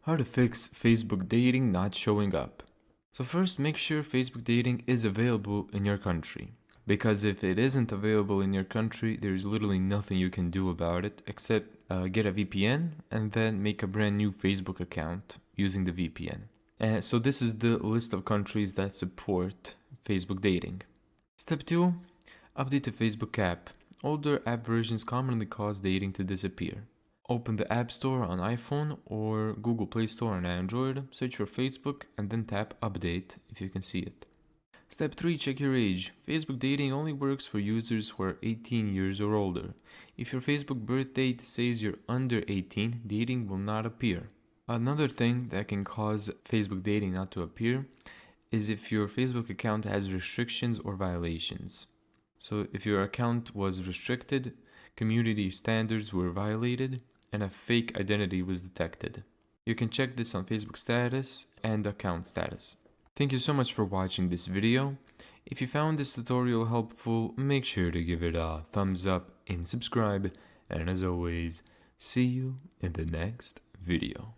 How to fix Facebook dating not showing up. So first, make sure Facebook dating is available in your country. Because if it isn't available in your country, there's literally nothing you can do about it except get a VPN and then make a brand new Facebook account using the VPN. So this is the list of countries that support Facebook dating. Step 2. Update the Facebook app. Older app versions commonly cause dating to disappear. Open the App Store on iPhone or Google Play Store on Android, search for Facebook and then tap Update if you can see it. Step 3. Check your age. Facebook dating only works for users who are 18 years or older. If your Facebook birth date says you're under 18, dating will not appear. Another thing that can cause Facebook dating not to appear is if your Facebook account has restrictions or violations. So if your account was restricted, community standards were violated, and a fake identity was detected. You can check this on Facebook status and account status. Thank you so much for watching this video. If you found this tutorial helpful, make sure to give it a thumbs up and subscribe. And as always, see you in the next video.